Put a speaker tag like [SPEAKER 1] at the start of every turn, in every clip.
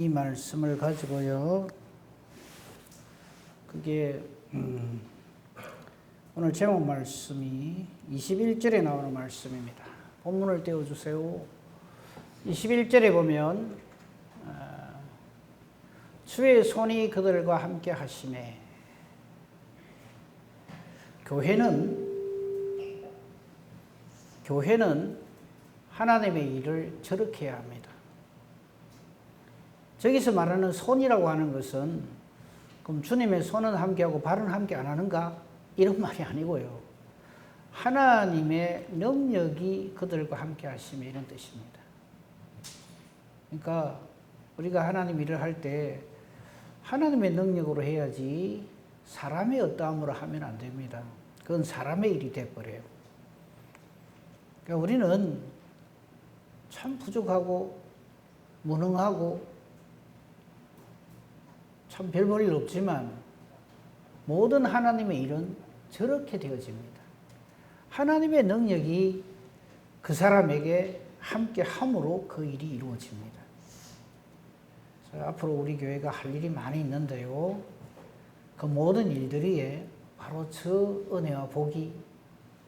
[SPEAKER 1] 이 말씀을 가지고요. 그게 오늘 제목 말씀이 21절에 나오는 말씀입니다. 본문을 떼어주세요. 21절에 보면 주의 손이 그들과 함께 하시매. 교회는 하나님의 일을 저렇게 해야 합니다. 저기서 말하는 손이라고 하는 것은 그럼 주님의 손은 함께하고 발은 함께 안 하는가? 이런 말이 아니고요. 하나님의 능력이 그들과 함께 하시며 이런 뜻입니다. 그러니까 우리가 하나님 일을 할 때 하나님의 능력으로 해야지 사람의 어떠함으로 하면 안 됩니다. 그건 사람의 일이 돼버려요. 그러니까 우리는 참 부족하고 무능하고 참 별 볼 일 없지만 모든 하나님의 일은 저렇게 되어집니다. 하나님의 능력이 그 사람에게 함께 함으로 그 일이 이루어집니다. 앞으로 우리 교회가 할 일이 많이 있는데요. 그 모든 일들이 바로 저 은혜와 복이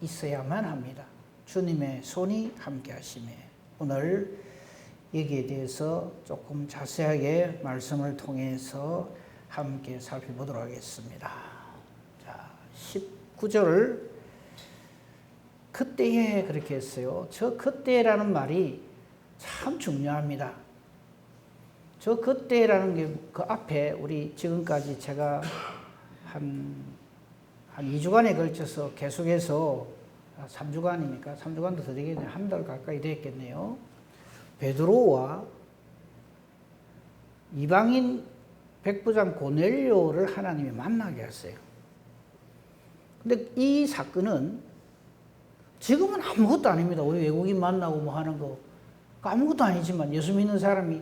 [SPEAKER 1] 있어야만 합니다. 주님의 손이 함께 하시매. 오늘 여기에 대해서 조금 자세하게 말씀을 통해서 함께 살펴보도록 하겠습니다. 자, 19절 그때에 그렇게 했어요. 저 그때라는 말이 참 중요합니다. 저 그때라는 게 그 앞에 우리 지금까지 제가 한 2주간에 걸쳐서 계속해서 3주간이니까 3주간도 더 되겠네요. 한 달 가까이 됐겠네요. 베드로와 이방인 백부장 고넬료를 하나님이 만나게 했어요. 근데 이 사건은 지금은 아무것도 아닙니다. 우리 외국인 만나고 뭐 하는 거 아무것도 아니지만 예수 믿는 사람이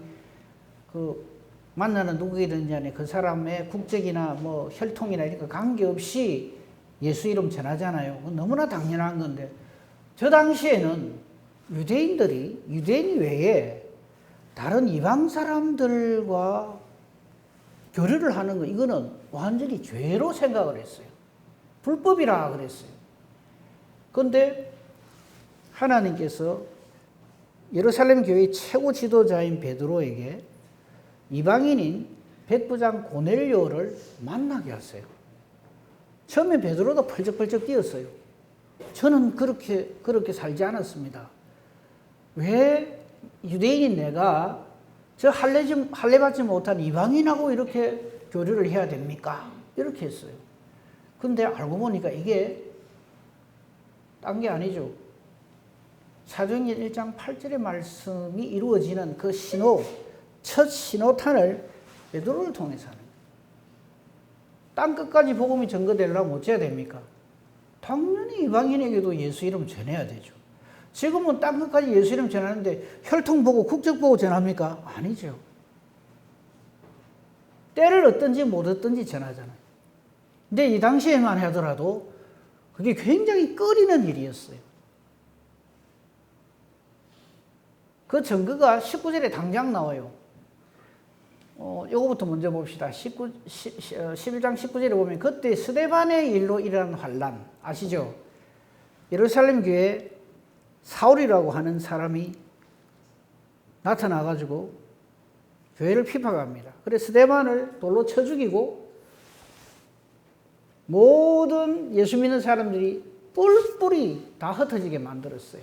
[SPEAKER 1] 그 만나는 누구이든지 간에 그 사람의 국적이나 뭐 혈통이나 이런 거 관계없이 예수 이름 전하잖아요. 너무나 당연한 건데 저 당시에는 유대인 외에 다른 이방 사람들과 교류를 하는 거 이거는 완전히 죄로 생각을 했어요. 불법이라 그랬어요. 그런데 하나님께서 예루살렘 교회의 최고 지도자인 베드로에게 이방인인 백부장 고넬료를 만나게 하세요. 처음에 베드로도 펄쩍펄쩍 뛰었어요. 저는 그렇게 살지 않았습니다. 왜 유대인인 내가 저 할례 받지 못한 이방인하고 이렇게 교류를 해야 됩니까? 이렇게 했어요. 근데 알고 보니까 이게 딴 게 아니죠. 사도행전 1장 8절의 말씀이 이루어지는 그 첫 신호탄을 베드로를 통해서 하는 거예요. 땅 끝까지 복음이 전거되려면 어째야 됩니까? 당연히 이방인에게도 예수 이름 전해야 되죠. 지금은 땅 끝까지 예수 이름 전하는데 혈통 보고 국적 보고 전합니까? 아니죠. 때를 얻든지 못 얻든지 전하잖아요. 근데 이 당시에만 하더라도 그게 굉장히 꺼리는 일이었어요. 그 증거가 19절에 당장 나와요. 요거부터 먼저 봅시다. 11장 19절에 보면 그때 스데반의 일로 일어난 환란 아시죠? 예루살렘 교회에 사울이라고 하는 사람이 나타나가지고 교회를 핍박합니다. 그래서 스데반을 돌로 쳐 죽이고 모든 예수 믿는 사람들이 뿔뿔이 다 흩어지게 만들었어요.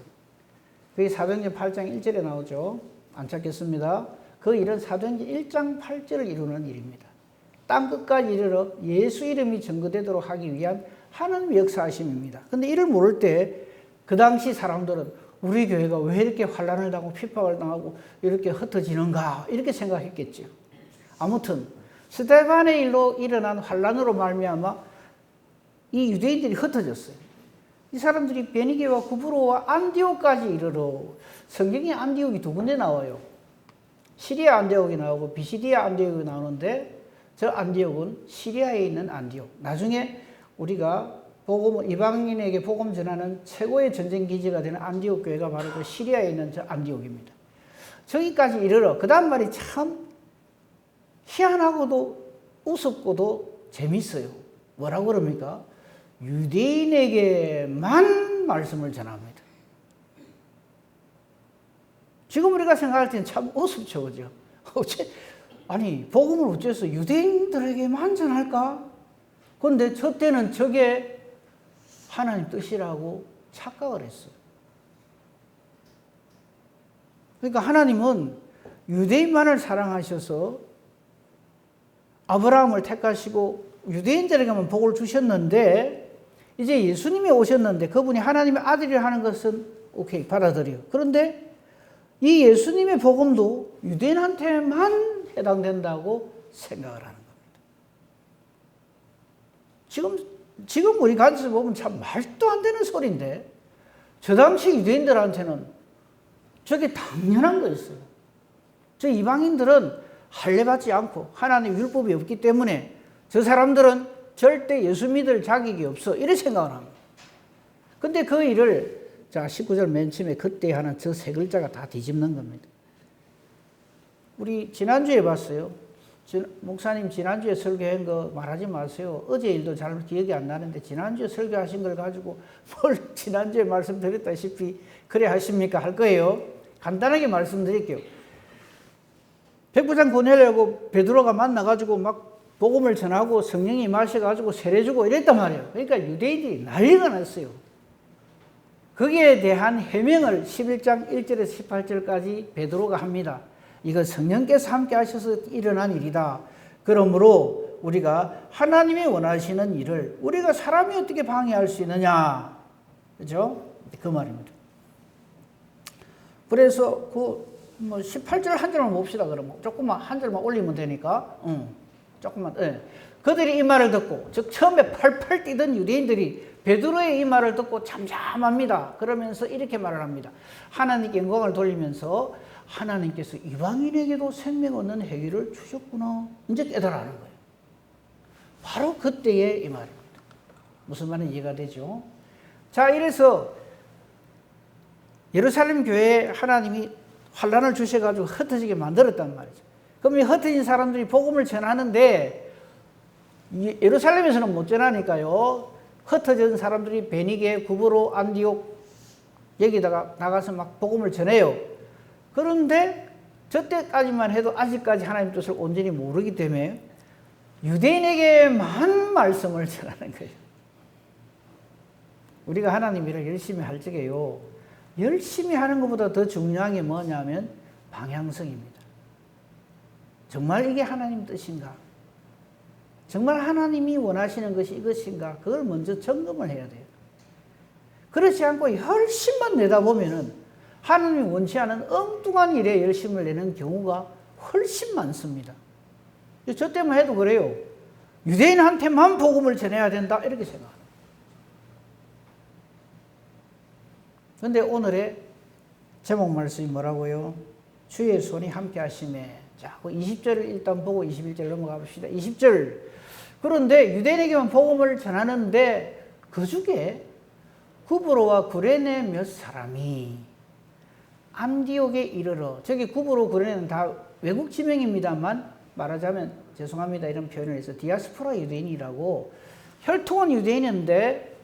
[SPEAKER 1] 그게 사도행전 8장 1절에 나오죠. 안 찾겠습니다. 그 일은 사도행전 1장 8절을 이루는 일입니다. 땅 끝까지 이르러 예수 이름이 전거되도록 하기 위한 하나님의 역사하심입니다. 근데 이를 모를 때 그 당시 사람들은 우리 교회가 왜 이렇게 환난을 당하고 핍박을 당하고 이렇게 흩어지는가 이렇게 생각했겠죠. 아무튼 스데반의 일로 일어난 환난으로 말미암아 이 유대인들이 흩어졌어요. 이 사람들이 베니게와 구브로와 안디옥까지 이르러 성경에 안디옥이 두 군데 나와요. 시리아 안디옥이 나오고 비시디아 안디옥이 나오는데 저 안디옥은 시리아에 있는 안디옥. 나중에 우리가 이방인에게 복음 전하는 최고의 전쟁 기지가 되는 안디옥 교회가 바로 그 시리아에 있는 저 안디옥입니다. 저기까지 이르러 그 다음 말이 참 희한하고도 우습고도 재밌어요. 뭐라고 그럽니까? 유대인에게만 말씀을 전합니다. 지금 우리가 생각할 때는 참 우습죠, 그죠? 아니, 복음을 어째서 유대인들에게만 전할까? 그런데 저 때는 저게 하나님 뜻이라고 착각을 했어요. 그러니까 하나님은 유대인만을 사랑하셔서 아브라함을 택하시고 유대인들에게만 복을 주셨는데, 이제 예수님이 오셨는데 그분이 하나님의 아들이라 하는 것은 오케이, 받아들여요. 그런데 이 예수님의 복음도 유대인한테만 해당된다고 생각을 하는 겁니다. 지금 우리 관점에서 보면 참 말도 안 되는 소리인데, 저 당시 유대인들한테는 저게 당연한 거였어요. 저 이방인들은 할례받지 않고 하나님 율법이 없기 때문에 저 사람들은 절대 예수 믿을 자격이 없어, 이렇게 생각을 합니다. 근데 그 일을, 자, 19절 맨 처음에 그때 하는 저 세 글자가 다 뒤집는 겁니다. 우리 지난주에 봤어요. 목사님 지난주에 설교한 거 말하지 마세요. 어제 일도 잘 기억이 안 나는데 지난주에 설교하신 걸 가지고 뭘 지난주에 말씀드렸다시피 그래 하십니까? 할 거예요. 간단하게 말씀드릴게요. 백부장 고넬료하고 베드로가 만나가지고 막 복음을 전하고 성령이 마셔가지고 세례주고 이랬단 말이에요. 그러니까 유대인들이 난리가 났어요. 거기에 대한 해명을 11장 1절에서 18절까지 베드로가 합니다. 이거 성령께서 함께 하셔서 일어난 일이다. 그러므로 우리가 하나님이 원하시는 일을 우리가 사람이 어떻게 방해할 수 있느냐. 그죠? 그 말입니다. 그래서 그 18절 한 절만 봅시다. 그러면 조금만 한 절만 올리면 되니까. 조금만. 예. 그들이 이 말을 듣고, 즉 처음에 팔팔 뛰던 유대인들이 베드로의 이 말을 듣고 잠잠합니다. 그러면서 이렇게 말을 합니다. 하나님께 영광을 돌리면서 하나님께서 이방인에게도 생명 얻는 행위를 주셨구나. 이제 깨달아는 거예요. 바로 그때의 이 말입니다. 무슨 말인지 이해가 되죠? 자, 이래서 예루살렘 교회에 하나님이 환란을 주셔가지고 흩어지게 만들었단 말이죠. 그럼 이 흩어진 사람들이 복음을 전하는데 예루살렘에서는 못 전하니까요. 흩어진 사람들이 베니게, 구브로, 안디옥 여기다가 나가서 막 복음을 전해요. 그런데 저때까지만 해도 아직까지 하나님 뜻을 온전히 모르기 때문에 유대인에게만 말씀을 전하는 거예요. 우리가 하나님 일을 열심히 할 적에요. 열심히 하는 것보다 더 중요한 게 뭐냐면 방향성입니다. 정말 이게 하나님 뜻인가? 정말 하나님이 원하시는 것이 이것인가? 그걸 먼저 점검을 해야 돼요. 그렇지 않고 열심만 내다보면은 하나님이 원치 않은 엉뚱한 일에 열심을 내는 경우가 훨씬 많습니다. 저 때만 해도 그래요. 유대인한테만 복음을 전해야 된다 이렇게 생각합니다. 그런데 오늘의 제목 말씀이 뭐라고요? 주의 손이 함께 하심에. 자, 그 20절을 일단 보고 21절 넘어가 봅시다. 20절. 그런데 유대인에게만 복음을 전하는데 그 중에 구브로와 구레네 몇 사람이 안디옥에 이르러, 저기 구브로 구레네는 다 외국 지명입니다만 말하자면 죄송합니다 이런 표현을 해서 디아스포라 유대인이라고, 혈통은 유대인인데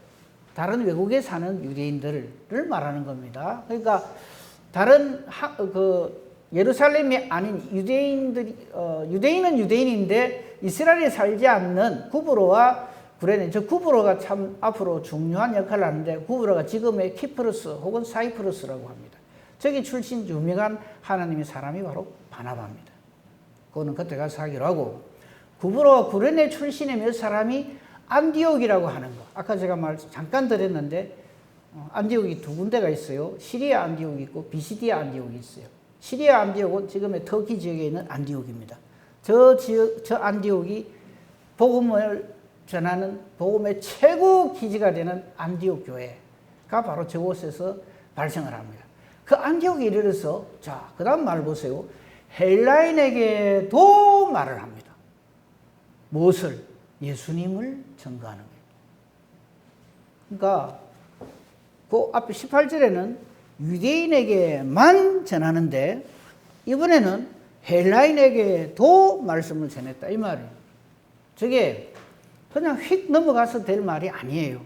[SPEAKER 1] 다른 외국에 사는 유대인들을 말하는 겁니다. 그러니까 다른 예루살렘이 아닌 유대인들이, 유대인은 유대인인데 이스라엘에 살지 않는 구브로와 구레네, 저 구브로가 참 앞으로 중요한 역할을 하는데, 구브로가 지금의 키프로스 혹은 사이프러스라고 합니다. 저기 출신 유명한 하나님의 사람이 바로 바나바입니다. 그거는 그때 가서 하기로 하고, 구브로와 구레네 출신의 몇 사람이 안디옥이라고 하는 거. 아까 제가 잠깐 드렸는데, 안디옥이 두 군데가 있어요. 시리아 안디옥이 있고 비시디아 안디옥이 있어요. 시리아 안디옥은 지금의 터키 지역에 있는 안디옥입니다. 저 안디옥이 복음을 전하는 복음의 최고 기지가 되는 안디옥 교회가 바로 저곳에서 발생을 합니다. 그 안디옥에 이르러서, 자, 그 다음 말 보세요. 헬라인에게도 말을 합니다. 무엇을? 예수님을 전가하는 거예요. 그러니까 그 앞에 18절에는 유대인에게만 전하는데, 이번에는 헬라인에게도 말씀을 전했다 이 말이에요. 저게 그냥 휙 넘어가서 될 말이 아니에요.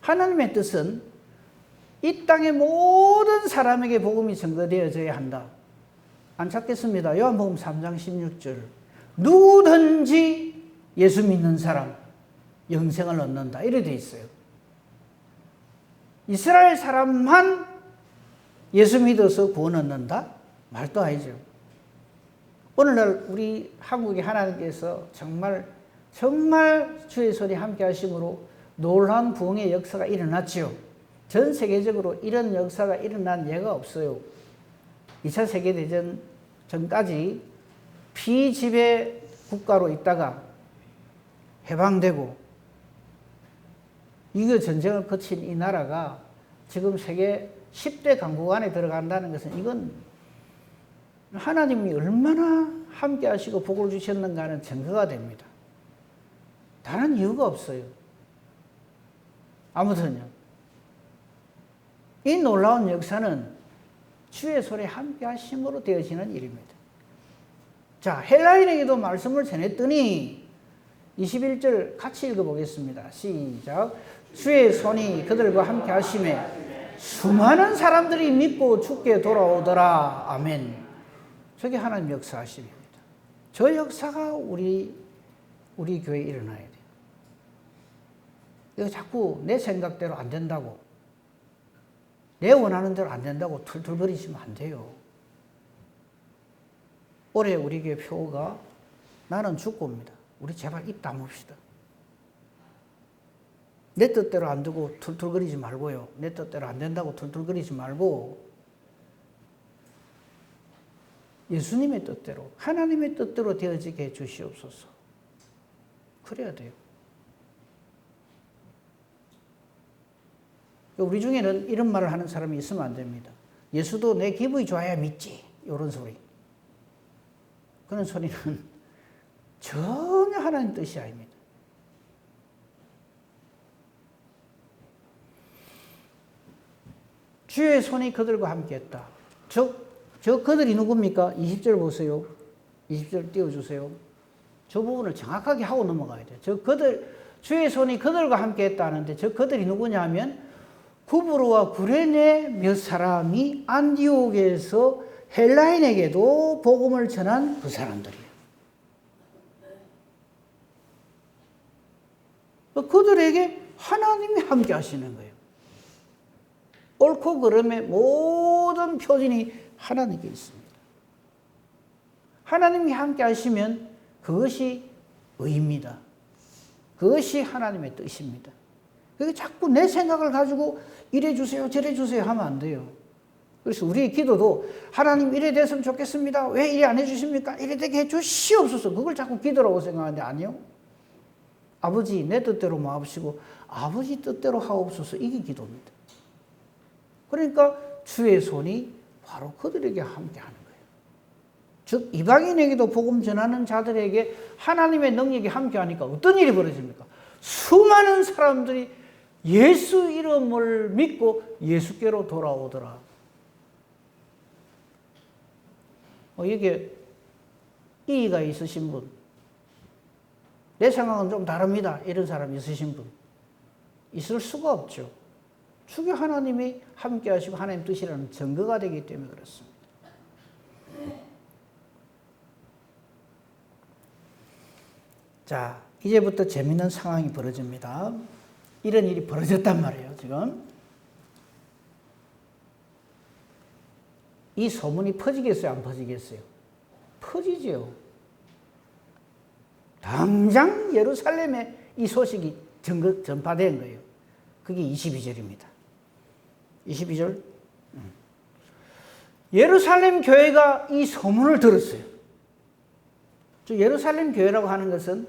[SPEAKER 1] 하나님의 뜻은 이 땅의 모든 사람에게 복음이 전거되어져야 한다. 안 찾겠습니다. 요한복음 3장 16절. 누구든지 예수 믿는 사람 영생을 얻는다. 이래 돼 있어요. 이스라엘 사람만 예수 믿어서 구원 얻는다? 말도 아니죠. 오늘날 우리 한국의 하나님께서 정말 주의 손이 함께 하심으로 놀라운 부흥의 역사가 일어났지요. 전 세계적으로 이런 역사가 일어난 예가 없어요. 2차 세계대전 전까지 피지배 국가로 있다가 해방되고 이거 전쟁을 거친 이 나라가 지금 세계 10대 강국 안에 들어간다는 것은 이건 하나님이 얼마나 함께 하시고 복을 주셨는가 하는 증거가 됩니다. 다른 이유가 없어요. 아무튼요. 이 놀라운 역사는 주의 손에 함께 하심으로 되어지는 일입니다. 자, 헬라인에게도 말씀을 전했더니 21절 같이 읽어보겠습니다. 시작. 주의 손이 그들과 함께 하심에 수많은 사람들이 믿고 주께 돌아오더라. 아멘. 저게 하나님 역사하심입니다. 저 역사가 우리 교회에 일어나야 돼요. 이거 자꾸 내 생각대로 안 된다고, 내 원하는 대로 안 된다고 툴툴거리시면 안 돼요. 올해 우리 교회 표가 나는 죽고입니다. 우리 제발 입 다뭅시다. 내 뜻대로 안 되고 툴툴거리지 말고요. 내 뜻대로 안 된다고 툴툴거리지 말고 예수님의 뜻대로, 하나님의 뜻대로 되어지게 해 주시옵소서. 그래야 돼요. 우리 중에는 이런 말을 하는 사람이 있으면 안 됩니다. 예수도 내 기분이 좋아야 믿지. 이런 소리. 그런 소리는 전혀 하나님 뜻이 아닙니다. 주의 손이 그들과 함께 했다. 저 그들이 누굽니까? 20절 보세요. 20절 띄워주세요. 저 부분을 정확하게 하고 넘어가야 돼요. 주의 손이 그들과 함께 했다 하는데 저 그들이 누구냐 하면 구브로와 구레네 몇 사람이 안디옥에서 헬라인에게도 복음을 전한 그 사람들이에요. 그들에게 하나님이 함께 하시는 거예요. 옳고 그름의 모든 표준이 하나님께 있습니다. 하나님이 함께 하시면 그것이 의입니다. 그것이 하나님의 뜻입니다. 그게 자꾸 내 생각을 가지고 이래 주세요, 저래 주세요 하면 안 돼요. 그래서 우리의 기도도 하나님 이래 됐으면 좋겠습니다. 왜 이래 안 해주십니까? 이래 되게 해주시옵소서. 그걸 자꾸 기도라고 생각하는데 아니요. 아버지 내 뜻대로 마옵시고 아버지 뜻대로 하옵소서. 이게 기도입니다. 그러니까 주의 손이 바로 그들에게 함께 하는 거예요. 즉 이방인에게도 복음 전하는 자들에게 하나님의 능력이 함께 하니까 어떤 일이 벌어집니까? 수많은 사람들이 예수 이름을 믿고 예수께로 돌아오더라. 이게 이의가 있으신 분, 내 생각은 좀 다릅니다. 이런 사람 있으신 분 있을 수가 없죠. 주의 하나님이 함께 하시고 하나님 뜻이라는 증거가 되기 때문에 그렇습니다. 자, 이제부터 재미있는 상황이 벌어집니다. 이런 일이 벌어졌단 말이에요, 지금. 이 소문이 퍼지겠어요, 안 퍼지겠어요? 퍼지죠. 당장 예루살렘에 이 소식이 전파된 거예요. 그게 22절입니다. 22절. 예루살렘 교회가 이 소문을 들었어요. 예루살렘 교회라고 하는 것은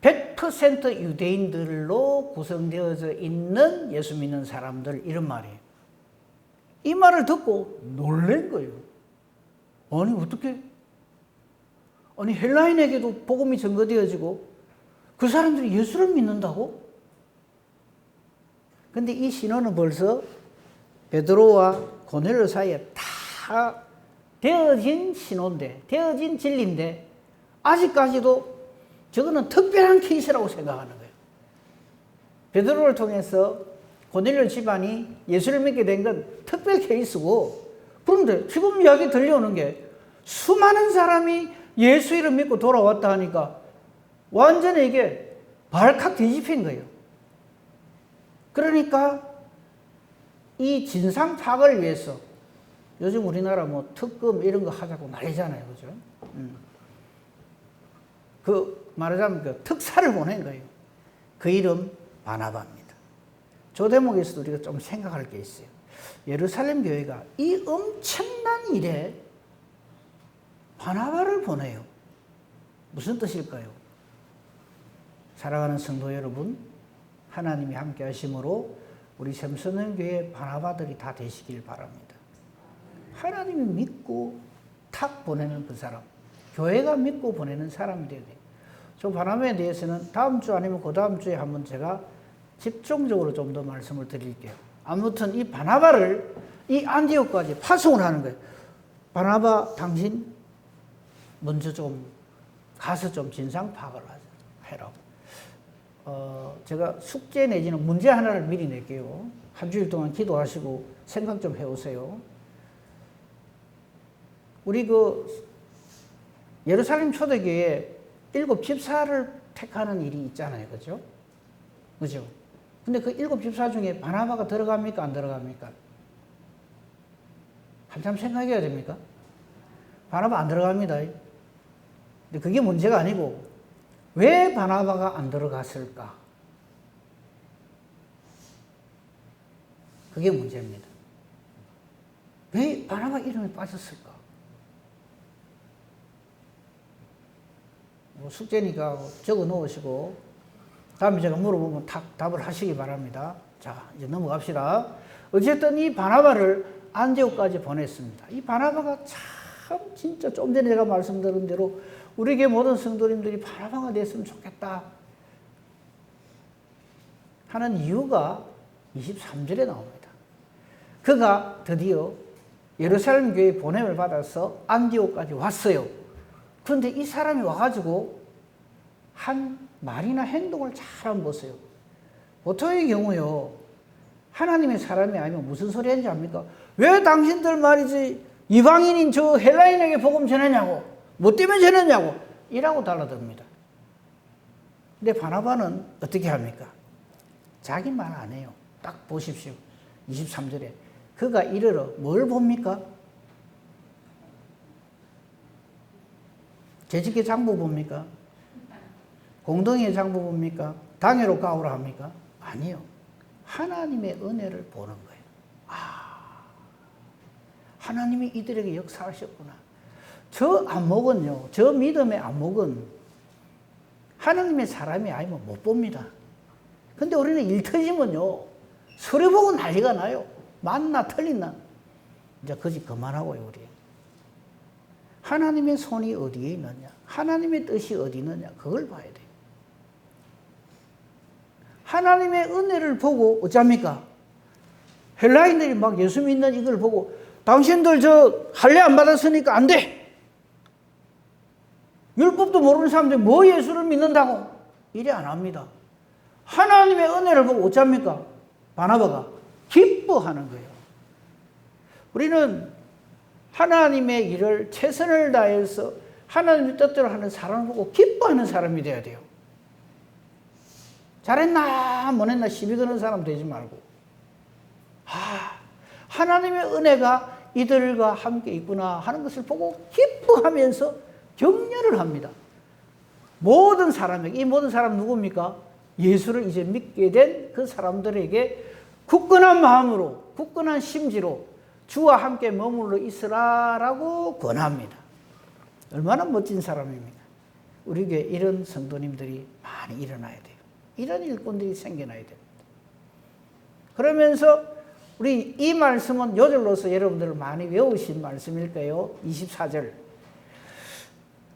[SPEAKER 1] 100% 유대인들로 구성되어져 있는 예수 믿는 사람들, 이런 말이에요. 이 말을 듣고 놀란 거예요. 아니 어떻게? 아니 헬라인에게도 복음이 전거되어지고 그 사람들이 예수를 믿는다고? 근데 이 신호는 벌써 베드로와 고넬료 사이에 다 되어진 신호인데, 되어진 진리인데 아직까지도 저거는 특별한 케이스라고 생각하는 거예요. 베드로를 통해서 고넬료 집안이 예수를 믿게 된 건 특별 케이스고, 그런데 지금 이야기 들려오는 게 수많은 사람이 예수 이름 믿고 돌아왔다 하니까 완전히 이게 발칵 뒤집힌 거예요. 그러니까 이 진상 파악을 위해서 요즘 우리나라 뭐 특검 이런 거 하자고 난리잖아요. 그죠? 그 말하자면 그 특사를 보낸 거예요. 그 이름 바나바입니다. 저 대목에서도 우리가 좀 생각할 게 있어요. 예루살렘 교회가 이 엄청난 일에 바나바를 보내요. 무슨 뜻일까요? 사랑하는 성도 여러분, 하나님이 함께 하심으로 우리 샘서는 교회 바나바들이 다 되시길 바랍니다. 하나님이 믿고 탁 보내는 그 사람, 교회가 믿고 보내는 사람이 되어야 돼요. 저 바나바에 대해서는 다음 주 아니면 그 다음 주에 한번 제가 집중적으로 좀 더 말씀을 드릴게요. 아무튼 이 바나바를 이 안디옥까지 파송을 하는 거예요. 바나바 당신 먼저 좀 가서 좀 진상 파악을 해라. 제가 숙제 내지는 문제 하나를 미리 낼게요. 한 주일 동안 기도하시고 생각 좀 해오세요. 우리 그 예루살렘 초대교회에 7 집사를 택하는 일이 있잖아요. 그죠? 그죠? 근데 그 7 집사 중에 바나바가 들어갑니까? 안 들어갑니까? 한참 생각해야 됩니까? 바나바 안 들어갑니다. 근데 그게 문제가 아니고, 왜 바나바가 안 들어갔을까? 그게 문제입니다. 왜 바나바 이름이 빠졌을까? 뭐 숙제니까 적어 놓으시고 다음에 제가 물어보면 답을 하시기 바랍니다. 자, 이제 넘어갑시다. 어쨌든 이 바나바를 안디옥까지 보냈습니다. 이 바나바가 참 진짜 좀 전에 제가 말씀드린 대로 우리에게 모든 성도님들이 바나바가 됐으면 좋겠다 하는 이유가 23절에 나옵니다. 그가 드디어 예루살렘 교회에 보냄을 받아서 안디옥까지 왔어요. 그런데 이 사람이 와가지고 한 말이나 행동을 잘 한번 보세요. 보통의 경우요, 하나님의 사람이 아니면 무슨 소리 하는지 압니까? 왜 당신들 말이지 이방인인 저 헬라인에게 복음 전했냐고, 뭐 때문에 전했냐고 이라고 달라듭니다. 근데 바나바는 어떻게 합니까? 자기 말 안 해요. 딱 보십시오. 23절에 그가 이르러 뭘 봅니까? 재직의 장부 봅니까? 공동의 장부 봅니까? 당회로 가오라 합니까? 아니요. 하나님의 은혜를 보는 거예요. 아, 하나님이 이들에게 역사하셨구나. 저 안목은요, 저 믿음의 안목은 하나님의 사람이 아니면 못 봅니다. 근데 우리는 일 터지면요, 서류 보고 난리가 나요. 맞나 틀리나. 이제 그 집 그만하고요, 우리. 하나님의 손이 어디에 있느냐, 하나님의 뜻이 어디 있느냐, 그걸 봐야 돼요. 하나님의 은혜를 보고 어쩝니까? 헬라인들이 막 예수 믿는 이걸 보고 당신들 저 할례 안 받았으니까 안 돼. 율법도 모르는 사람들이 뭐 예수를 믿는다고? 이래 안 합니다. 하나님의 은혜를 보고 어쩝니까? 바나바가 기뻐하는 거예요. 우리는 하나님의 일을 최선을 다해서 하나님의 뜻대로 하는 사람을 보고 기뻐하는 사람이 돼야 돼요. 잘했나 못했나 시비 거는 사람 되지 말고, 하나님의 은혜가 이들과 함께 있구나 하는 것을 보고 기뻐하면서 격려를 합니다. 모든 사람에게, 이 모든 사람 누굽니까? 예수를 이제 믿게 된 그 사람들에게 굳건한 마음으로, 굳건한 심지로 주와 함께 머물러 있으라라고 권합니다. 얼마나 멋진 사람입니까? 우리에게 이런 성도님들이 많이 일어나야 돼요. 이런 일꾼들이 생겨나야 됩니다. 그러면서 우리 이 말씀은 요절로서 여러분들 많이 외우신 말씀일까요? 24절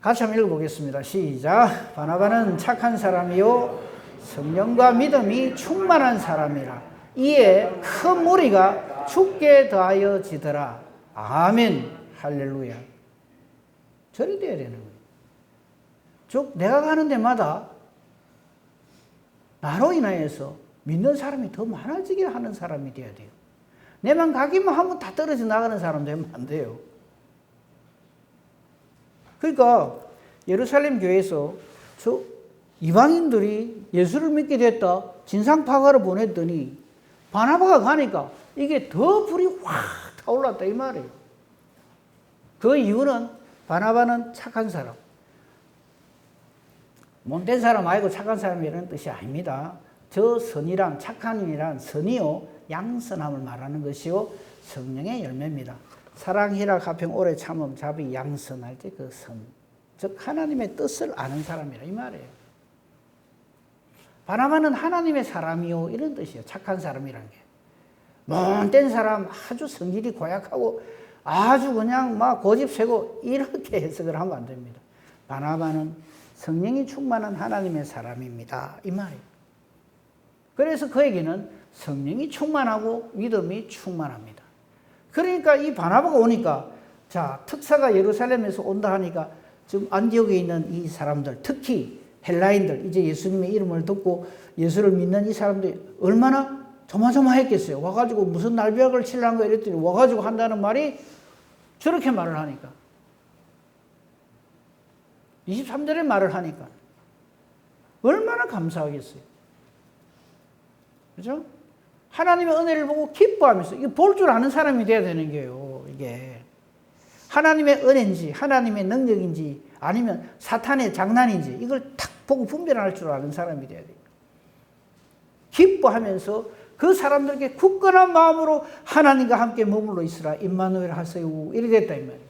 [SPEAKER 1] 같이 한번 읽어보겠습니다. 시작. 바나바는 착한 사람이요 성령과 믿음이 충만한 사람이라. 이에 큰 무리가 죽게 더하여지더라. 아멘. 할렐루야. 절이 돼야 되는 거예요. 즉 내가 가는 데마다 나로 인하여서 믿는 사람이 더 많아지게 하는 사람이 돼야 돼요. 내만 가기만 하면 다 떨어져 나가는 사람 되면 안 돼요. 그러니까 예루살렘 교회에서 저 이방인들이 예수를 믿게 됐다. 진상파가를 보냈더니 바나바가 가니까 이게 더 불이 확 타올랐다 이 말이에요. 그 이유는 바나바는 착한 사람. 못된 사람 아니고 착한 사람이라는 뜻이 아닙니다. 저 선이란 착한 이란 선이요 양선함을 말하는 것이요 성령의 열매입니다. 사랑, 희락, 화평, 오래 참음, 자비, 양선할 때 그 선. 즉 하나님의 뜻을 아는 사람이라 이 말이에요. 바나바는 하나님의 사람이요 이런 뜻이에요. 착한 사람이란 게. 못된 사람 아주 성질이 고약하고 아주 그냥 막 고집세고 이렇게 해석을 하면 안 됩니다. 바나바는 성령이 충만한 하나님의 사람입니다. 이 말이에요. 그래서 그에게는 성령이 충만하고 믿음이 충만합니다. 그러니까 이 바나바가 오니까 자 특사가 예루살렘에서 온다 하니까 지금 안디옥에 있는 이 사람들 특히 헬라인들 이제 예수님의 이름을 듣고 예수를 믿는 이 사람들이 얼마나 조마조마했겠어요. 와가지고 무슨 날벼락을 치려는 거 이랬더니 와가지고 한다는 말이 저렇게 말을 하니까 23절에 말을 하니까 얼마나 감사하겠어요. 그죠? 하나님의 은혜를 보고 기뻐하면서 이게 볼 줄 아는 사람이 돼야 되는 거예요. 이게 하나님의 은혜인지 하나님의 능력인지 아니면 사탄의 장난인지 이걸 탁 보고 분별할 줄 아는 사람이 돼야 돼요. 기뻐하면서 그 사람들에게 굳건한 마음으로 하나님과 함께 머물러 있으라 임마누엘 하세요 이래 됐다 이 말이에요.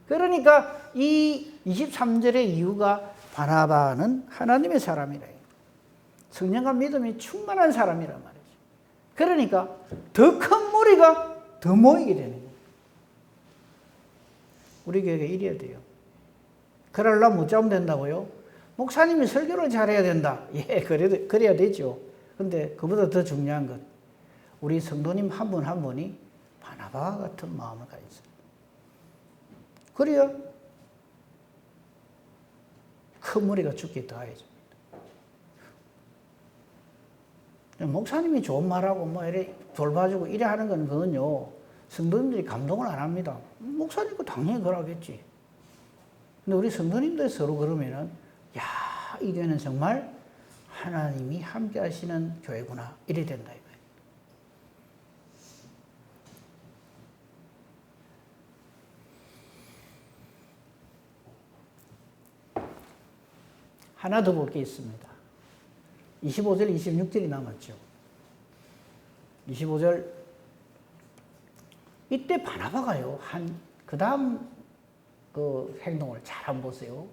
[SPEAKER 1] 그러니까 이 23절의 이유가 바나바는 하나님의 사람이라 성령과 믿음이 충만한 사람이란 말이죠. 그러니까 더 큰 무리가 더 모이게 되는 거예요. 우리 교회가 이래야 돼요. 그러려면 어쩌면 된다고요? 목사님이 설교를 잘해야 된다. 예, 그래야 되죠. 근데 그보다 더 중요한 것, 우리 성도님 한 분 한 분이 바나바와 같은 마음을 가진 사람. 그래야 큰 무리가 죽기 더해집니다. 목사님이 좋은 말하고 뭐 이래 돌봐주고 이래 하는 건 그건요, 성도님들이 감동을 안 합니다. 목사님도 당연히 그러겠지. 근데 우리 성도님들 서로 그러면은, 야, 이 교회는 정말 하나님이 함께 하시는 교회구나. 이래 된다. 하나 더 볼 게 있습니다. 25절, 26절이 남았죠. 25절. 이때 바나바가요, 그 다음 그 행동을 잘 한번 보세요.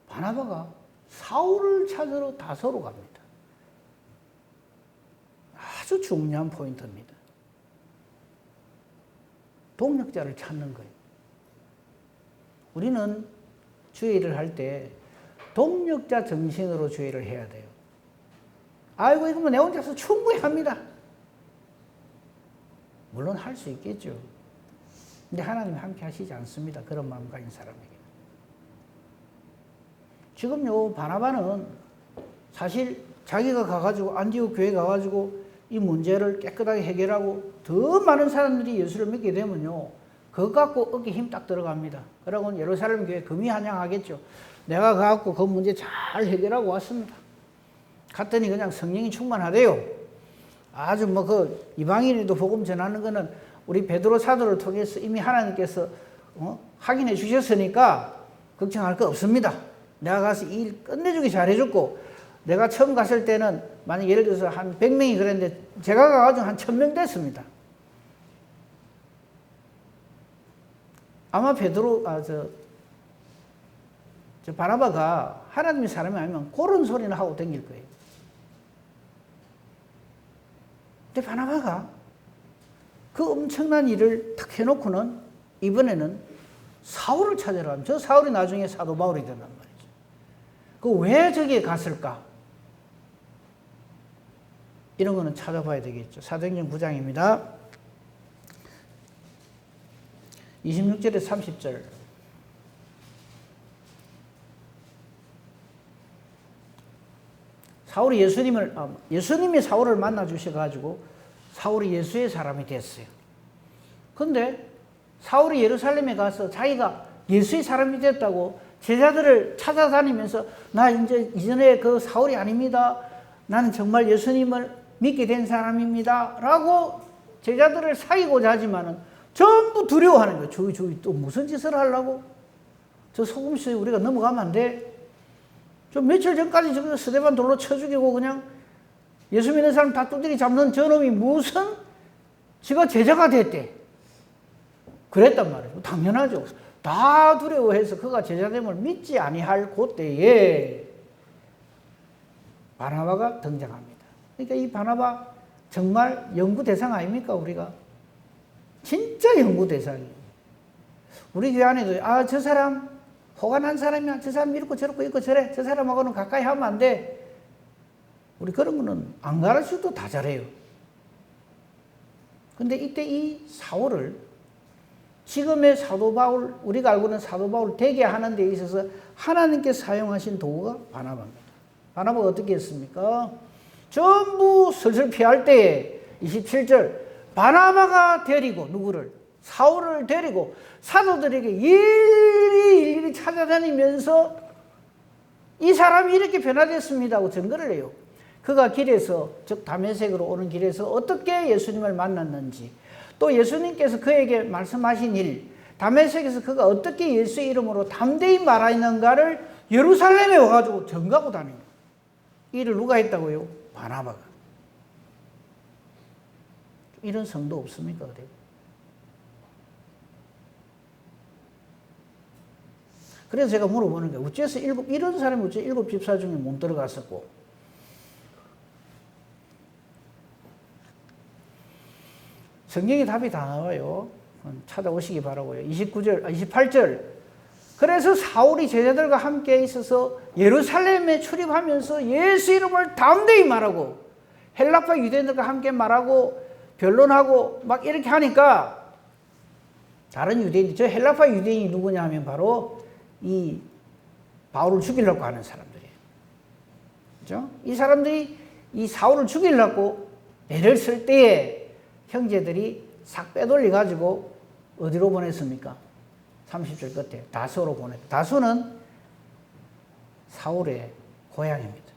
[SPEAKER 1] 바나바가 사울을 찾으러 다소로 갑니다. 아주 중요한 포인트입니다. 동력자를 찾는 거예요. 우리는 주의를 할 때 동력자 정신으로 주의를 해야 돼요. 아이고, 이거 뭐 내 혼자서 충분히 합니다. 물론 할 수 있겠죠. 근데 하나님이 함께 하시지 않습니다. 그런 마음 가진 사람에게. 지금요, 바나바는 사실 자기가 가가지고, 안디옥 교회 가가지고 이 문제를 깨끗하게 해결하고 더 많은 사람들이 예수를 믿게 되면요, 그거 갖고 어깨 힘 딱 들어갑니다. 그러고는 예루살렘 교회 금이환영하겠죠. 내가 가갖고 그 문제 잘 해결하고 왔습니다. 갔더니 그냥 성령이 충만하대요. 아주 뭐 그 이방인에도 복음 전하는 거는 우리 베드로 사도를 통해서 이미 하나님께서 확인해 주셨으니까 걱정할 거 없습니다. 내가 가서 일 끝내주기 잘해줬고, 내가 처음 갔을 때는 만약 예를 들어서 한 100명이 그랬는데 제가 가가지고 한 1000명 됐습니다. 아마 저 바나바가 하나님의 사람이 아니면 그런 소리는 하고 다닐 거예요. 근데 바나바가 그 엄청난 일을 탁 해놓고는 이번에는 사울을 찾으러 가면, 저 사울이 나중에 사도 바울이 된단 말이죠. 그 왜 저기에 갔을까? 이런 거는 찾아봐야 되겠죠. 사도행전 9장입니다. 26절에 30절. 사울이 예수님이 사울을 만나 주셔가지고 사울이 예수의 사람이 됐어요. 근데 사울이 예루살렘에 가서 자기가 예수의 사람이 됐다고 제자들을 찾아다니면서 나 이제 이전에 그 사울이 아닙니다. 나는 정말 예수님을 믿게 된 사람입니다. 라고 제자들을 사귀고자 하지만은 전부 두려워하는 거예요. 저기 또 무슨 짓을 하려고? 저 소금수에 우리가 넘어가면 안 돼? 저 며칠 전까지 저 스데반 돌로 쳐 죽이고 그냥 예수 믿는 사람 다 두드리 잡는 저놈이 무슨 지가 제자가 됐대. 그랬단 말이에요. 당연하죠. 다 두려워해서 그가 제자됨을 믿지 아니할 그때에 바나바가 등장합니다. 그러니까 이 바나바 정말 연구 대상 아닙니까, 우리가? 진짜 연구 대상이에요. 우리 교회 안에도 저 사람 호간한 사람이야. 저 사람 이렇고 저렇고 있고 저래. 저 사람하고는 가까이 하면 안 돼. 우리 그런 거는 안 가르쳐도 다 잘해요. 근데 이때 이 사울을 지금의 사도 바울, 우리가 알고 있는 사도 바울 되게 하는 데 있어서 하나님께서 사용하신 도구가 바나바입니다. 바나바가 어떻게 했습니까? 전부 슬슬 피할 때에 27절 바나바가 데리고 누구를? 사울을 데리고 사도들에게 일일이 찾아다니면서 이 사람이 이렇게 변화됐습니다 하고 증거를 해요. 그가 길에서, 즉 다메섹으로 오는 길에서 어떻게 예수님을 만났는지, 또 예수님께서 그에게 말씀하신 일, 다메섹에서 그가 어떻게 예수의 이름으로 담대히 말하는가를 예루살렘에 와가지고 증거하고 다닙니다. 이 일을 누가 했다고요? 바나바가. 이런 성도 없습니까? 그래요? 그래서 제가 물어보는 거예요. 어째서 이런 사람이 어째 7 집사 중에 못 들어갔었고, 성경의 답이 다 나와요. 찾아오시기 바라고요. 28절. 그래서 사울이 제자들과 함께 있어서 예루살렘에 출입하면서 예수 이름을 담대히 말하고 헬라파 유대인들과 함께 말하고 변론하고 막 이렇게 하니까 다른 유대인들, 저 헬라파 유대인이 누구냐 하면 바로 이 바울을 죽이려고 하는 사람들이에요. 그죠? 이 사람들이 이 사울을 죽이려고 애를 쓸 때에 형제들이 싹 빼돌려가지고 어디로 보냈습니까? 30절 끝에 다소로 보냈다. 다소는 사울의 고향입니다.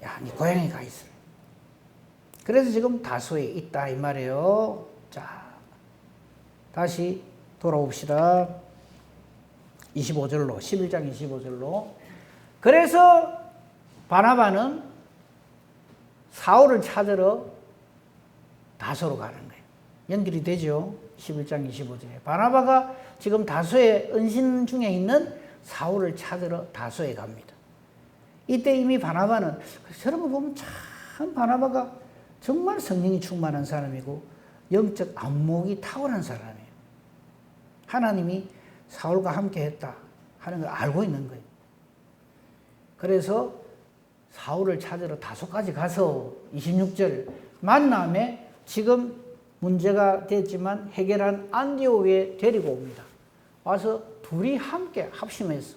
[SPEAKER 1] 야, 네 고향에 가 있어. 그래서 지금 다소에 있다 이 말이에요. 자, 다시 돌아옵시다. 25절로 11장 25절로. 그래서 바나바는 사울을 찾으러 다소로 가는 거예요. 연결이 되죠. 11장 25절에 바나바가 지금 다소에 은신 중에 있는 사울을 찾으러 다소에 갑니다. 이때 이미 바나바는 저런 거 보면 참 바나바가 정말 성령이 충만한 사람이고 영적 안목이 탁월한 사람이에요. 하나님이 사울과 함께 했다 하는 걸 알고 있는 거예요. 그래서 사울을 찾으러 다소까지 가서 26절 만남에 지금 문제가 됐지만 해결한 안디옥에 데리고 옵니다. 와서 둘이 함께 합심해서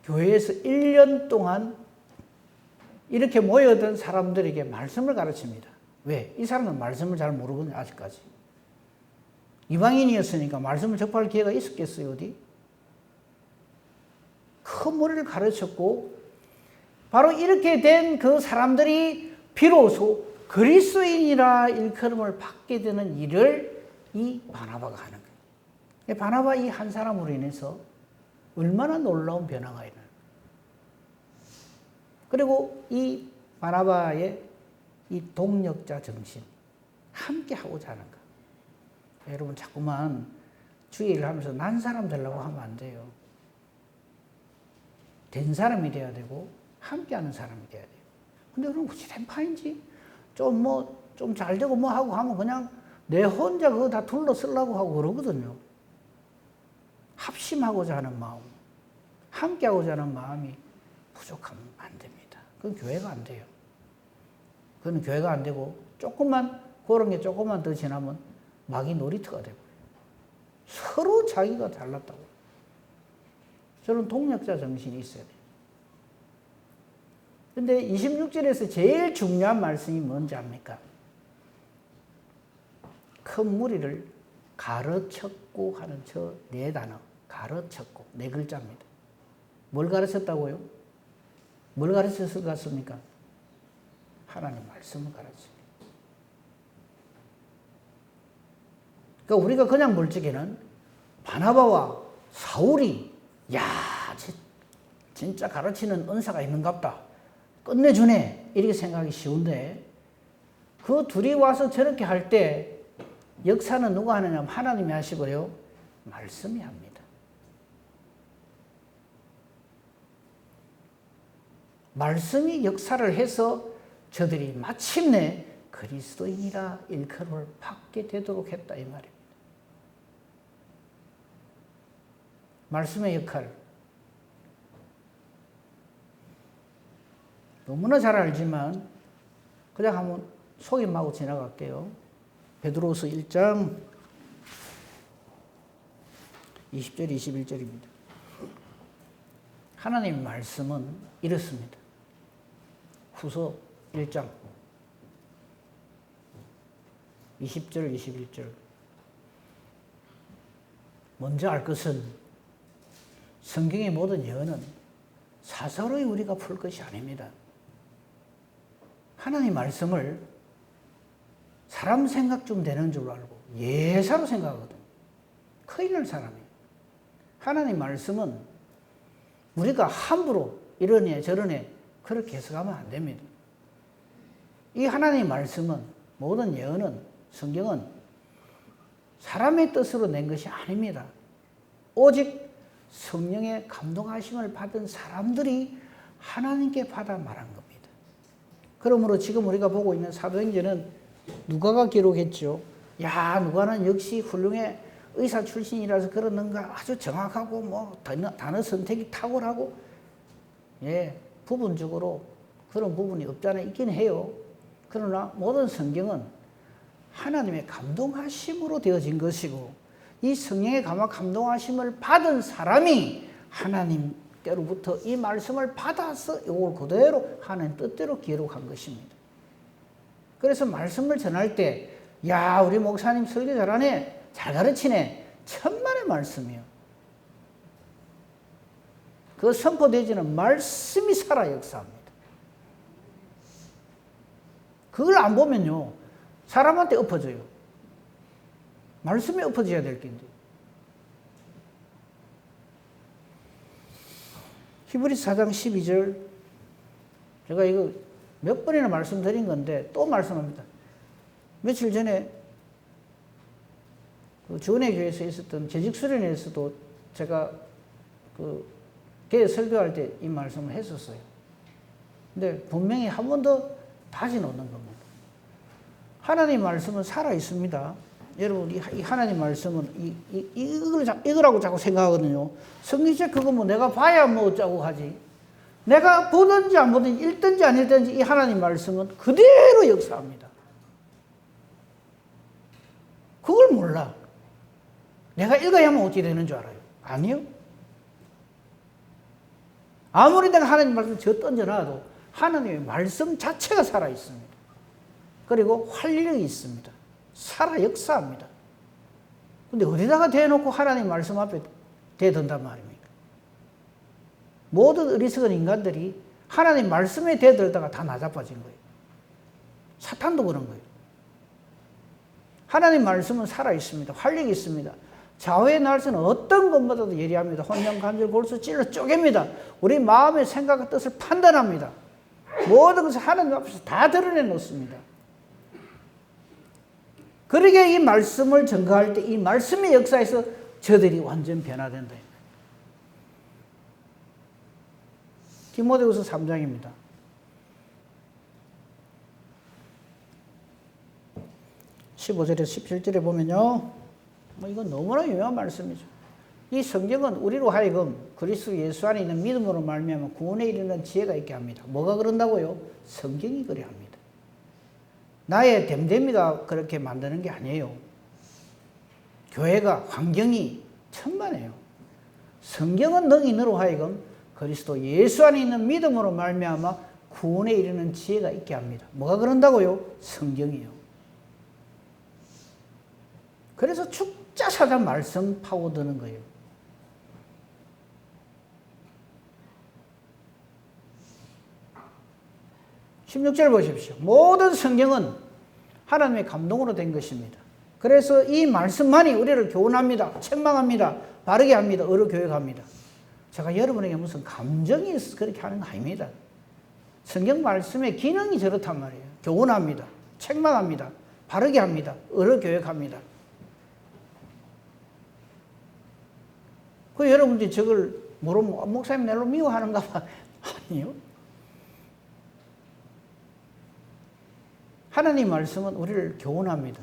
[SPEAKER 1] 교회에서 1년 동안 이렇게 모여든 사람들에게 말씀을 가르칩니다. 왜? 이 사람은 말씀을 잘 모르거든요, 아직까지. 이방인이었으니까 말씀을 접할 기회가 있었겠어요, 어디? 큰 머리를 가르쳤고, 바로 이렇게 된 그 사람들이 비로소 그리스도인이라 일컬음을 받게 되는 일을 이 바나바가 하는 거예요. 바나바 이 한 사람으로 인해서 얼마나 놀라운 변화가 있나요? 그리고 이 바나바의 이 동력자 정신, 함께 하고자 하는 것. 여러분 자꾸만 주의 일을 하면서 난 사람 되려고 하면 안 돼요. 된 사람이 돼야 되고 함께 하는 사람이 돼야 돼요. 근데 그럼 어찌 된 파인지 좀 잘 되고 뭐 하고 하면 그냥 내 혼자 그거 다 둘러쓰려고 하고 그러거든요. 합심하고자 하는 마음, 함께 하고자 하는 마음이 부족하면 안 됩니다. 그건 교회가 안 돼요. 그건 교회가 안 되고 그런 게 조금만 더 지나면 마귀 놀이터가 되고 서로 자기가 달랐다고. 저는 동력자 정신이 있어야 돼요. 근데 26절에서 제일 중요한 말씀이 뭔지 압니까? 큰 무리를 가르쳤고 하는 저 네 단어. 가르쳤고. 네 글자입니다. 뭘 가르쳤다고요? 뭘 가르쳤을 것 같습니까? 하나님 말씀을 가르칩니다. 그러니까 우리가 그냥 볼 적에는 바나바와 사울이 야, 진짜 가르치는 은사가 있는갑다. 끝내주네. 이렇게 생각하기 쉬운데 그 둘이 와서 저렇게 할 때 역사는 누가 하느냐? 하나님이 하시고요. 말씀이 합니다. 말씀이 역사를 해서 저들이 마침내 그리스도인이라 일컬음을 받게 되도록 했다 이 말입니다. 말씀의 역할 너무나 잘 알지만 그냥 한번 속임하고 지나갈게요. 베드로후서 1장 20절 21절입니다. 하나님의 말씀은 이렇습니다. 후서 1장 20절 21절 먼저 알 것은 성경의 모든 예언은 사사로이 우리가 풀 것이 아닙니다. 하나님 말씀을 사람 생각 좀 되는 줄 알고 예사로 생각하거든요. 큰일 날 사람이에요. 하나님 말씀은 우리가 함부로 이러네 저러네 그렇게 해석하면 안 됩니다. 이 하나님 말씀은 모든 예언은 성경은 사람의 뜻으로 낸 것이 아닙니다. 오직 성령의 감동하심을 받은 사람들이 하나님께 받아 말한 겁니다. 그러므로 지금 우리가 보고 있는 사도행전은 누가가 기록했죠. 야, 누가는 역시 훌륭해 의사 출신이라서 그러는가 아주 정확하고 뭐 단어 선택이 탁월하고 예, 부분적으로 그런 부분이 없잖아 있긴 해요. 그러나 모든 성경은 하나님의 감동하심으로 되어진 것이고 이 성령의 감동하심을 받은 사람이 하나님께로부터 이 말씀을 받아서 이걸 그대로 하나님 뜻대로 기록한 것입니다. 그래서 말씀을 전할 때 야, 우리 목사님 설교 잘하네, 잘 가르치네, 천만의 말씀이요. 그 선포되지는 말씀이 살아 역사합니다. 그걸 안 보면요 사람한테 엎어져요. 말씀에 엎어져야 될 텐데. 히브리서 4장 12절 제가 이거 몇 번이나 말씀드린 건데 또 말씀합니다. 며칠 전에 그 주은혜교회에서 있었던 재직수련회에서도 제가 그 교회 설교할 때 이 말씀을 했었어요. 근데 분명히 한 번 더 다시 놓는 겁니다. 하나님 말씀은 살아 있습니다. 여러분 이 하나님 말씀은 이거라고 자꾸 생각하거든요. 성경책 그거 뭐 내가 봐야 뭐 어쩌고 하지. 내가 보든지 안 보든지 읽든지 안 읽든지 이 하나님 말씀은 그대로 역사합니다. 그걸 몰라. 내가 읽어야만 어찌 되는 줄 알아요? 아니요. 아무리 내가 하나님 말씀 저 던져놔도 하나님의 말씀 자체가 살아있습니다. 그리고 활력이 있습니다. 살아 역사합니다. 근데 어디다가 대놓고 하나님 말씀 앞에 대든단 말입니까? 모든 어리석은 인간들이 하나님 말씀에 대들다가 다 나자빠진 거예요. 사탄도 그런 거예요. 하나님 말씀은 살아있습니다. 활력이 있습니다. 좌우의 날씨는 어떤 것보다도 예리합니다. 혼령, 간절, 골수, 찔러 쪼갭니다. 우리 마음의 생각과 뜻을 판단합니다. 모든 것을 하나님 앞에서 다 드러내 놓습니다. 그러게 이 말씀을 전가할 때 이 말씀의 역사에서 저들이 완전 변화된다. 디모데후서 3장입니다. 15절에서 17절에 보면요. 뭐 이건 너무나 유명한 말씀이죠. 이 성경은 우리로 하여금 그리스도 예수 안에 있는 믿음으로 말미암아 구원에 이르는 지혜가 있게 합니다. 뭐가 그런다고요? 성경이 그래 합니다. 나의 됨됨이가 그렇게 만드는 게 아니에요. 교회가 환경이 천만에요. 성경은 너희로 하여금 그리스도 예수 안에 있는 믿음으로 말미암아 구원에 이르는 지혜가 있게 합니다. 뭐가 그런다고요? 성경이요. 그래서 축자사자 말씀 파고드는 거예요. 16절 보십시오. 모든 성경은 하나님의 감동으로 된 것입니다. 그래서 이 말씀만이 우리를 교훈합니다. 책망합니다. 바르게 합니다. 의로 교육합니다. 제가 여러분에게 무슨 감정이 있어서 그렇게 하는 거 아닙니다. 성경 말씀의 기능이 저렇단 말이에요. 교훈합니다. 책망합니다. 바르게 합니다. 의로 교육합니다. 그 여러분들이 저걸 모르면 목사님 내로 미워하는가 봐. 아니요. 하나님 말씀은 우리를 교훈합니다.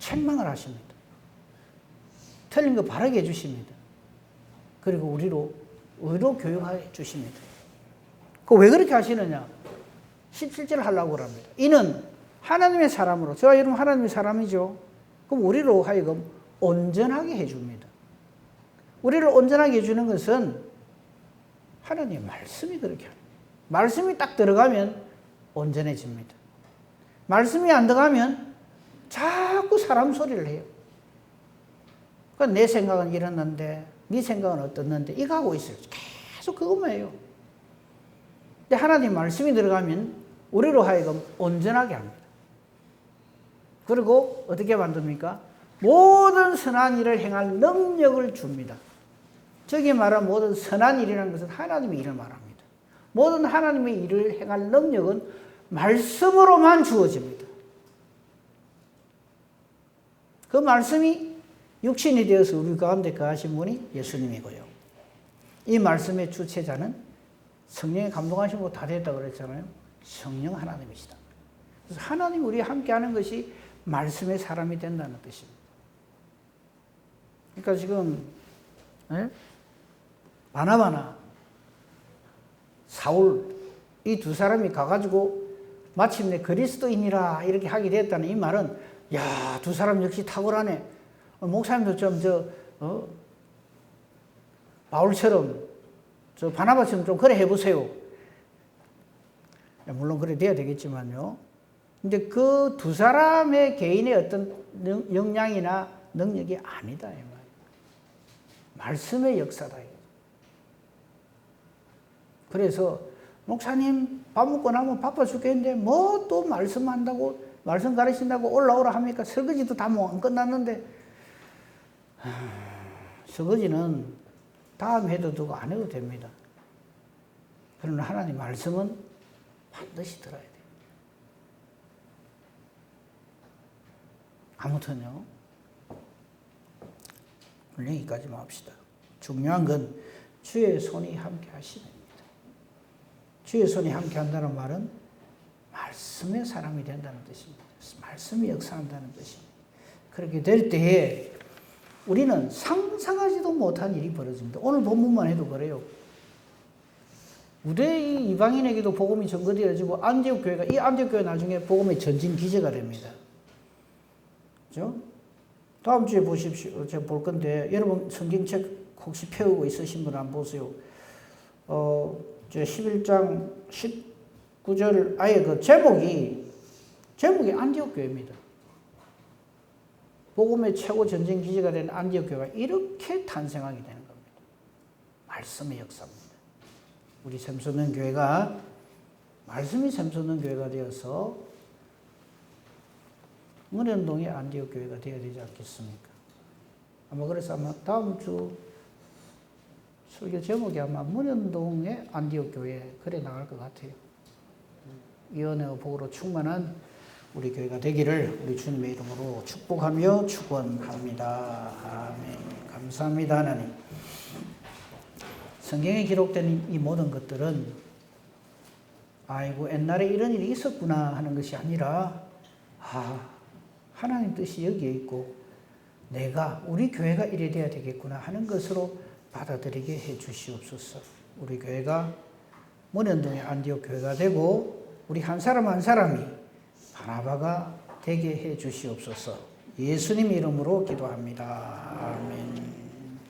[SPEAKER 1] 책망을 하십니다. 틀린 거 바르게 해주십니다. 그리고 우리로 의로 교육해 주십니다. 그 왜 그렇게 하시느냐? 17절 하려고 합니다. 이는 하나님의 사람으로, 저와 여러분 하나님의 사람이죠. 그럼 우리로 하여금 온전하게 해줍니다. 우리를 온전하게 해주는 것은 하나님의 말씀이 그렇게 합니다. 말씀이 딱 들어가면 온전해집니다. 말씀이 안 들어가면 자꾸 사람 소리를 해요. 그러니까 내 생각은 이랬는데 네 생각은 어떻는데 이거 하고 있어요. 계속 그것만 해요. 근데 하나님 말씀이 들어가면 우리로 하여금 온전하게 합니다. 그리고 어떻게 만듭니까? 모든 선한 일을 행할 능력을 줍니다. 저기 말한 모든 선한 일이라는 것은 하나님의 일을 말합니다. 모든 하나님의 일을 행할 능력은 말씀으로만 주어집니다. 그 말씀이 육신이 되어서 우리 가운데 거하신 분이 예수님이고요. 이 말씀의 주체자는 성령의 감동하심으로 다 됐다고 그랬잖아요. 성령 하나님이시다. 그래서 하나님 우리와 함께하는 것이 말씀의 사람이 된다는 뜻입니다. 그러니까 지금 바나바나 사울 이 두 사람이 가가지고 마침내 그리스도인이라 이렇게 하게 됐다는 이 말은 야, 두 사람 역시 탁월하네. 목사님도 좀 바울처럼 바나바처럼 좀 그래 해보세요. 물론 그래 돼야 되겠지만요. 근데 그 두 사람의 개인의 어떤 역량이나 능력이 아니다 이 말. 말씀의 역사다. 그래서 목사님 밥 먹고 나면 바빠 죽겠는데 뭐 또 말씀한다고 말씀 가르친다고 올라오라 합니까? 설거지도 다 안 끝났는데 설거지는 다음 해도 두고 안 해도 됩니다. 그러나 하나님 말씀은 반드시 들어야 돼요. 아무튼요. 오늘 여기까지만 합시다. 중요한 건 주의 손이 함께 하시는 주의 손이 함께 한다는 말은 말씀의 사람이 된다는 뜻입니다. 말씀이 역사한다는 뜻입니다. 그렇게 될 때에 우리는 상상하지도 못한 일이 벌어집니다. 오늘 본문만 해도 그래요. 유대인 이방인에게도 복음이 전거되어지고 안디옥 교회가 이 안디옥 교회 나중에 복음의 전진 기제가 됩니다. 그렇죠? 다음 주에 보십시오. 제가 볼 건데 여러분 성경책 혹시 펴고 있으신 분 한번 보세요. 11장 19절 아예 그 제목이 안디옥 교회입니다. 복음의 최고 전쟁 기지가 된 안디옥 교회가 이렇게 탄생하게 되는 겁니다. 말씀의 역사입니다. 우리 샘솟는 교회가 말씀이 샘솟는 교회가 되어서 문현동의 안디옥 교회가 되어야 되지 않겠습니까? 아마 그래서 아마 다음 주 설교 제목이 아마 문현동의 안디옥 교회 그래 나갈 것 같아요. 예언의 복으로 충만한 우리 교회가 되기를 우리 주님의 이름으로 축복하며 축원합니다. 아멘. 감사합니다 하나님. 성경에 기록된 이 모든 것들은 아이고 옛날에 이런 일이 있었구나 하는 것이 아니라 하나님 뜻이 여기에 있고 내가 우리 교회가 이래 돼야 되겠구나 하는 것으로 받아들이게 해 주시옵소서. 우리 교회가 문현동의 안디옥 교회가 되고 우리 한 사람 한 사람이 바나바가 되게 해 주시옵소서. 예수님 이름으로 기도합니다. 아멘.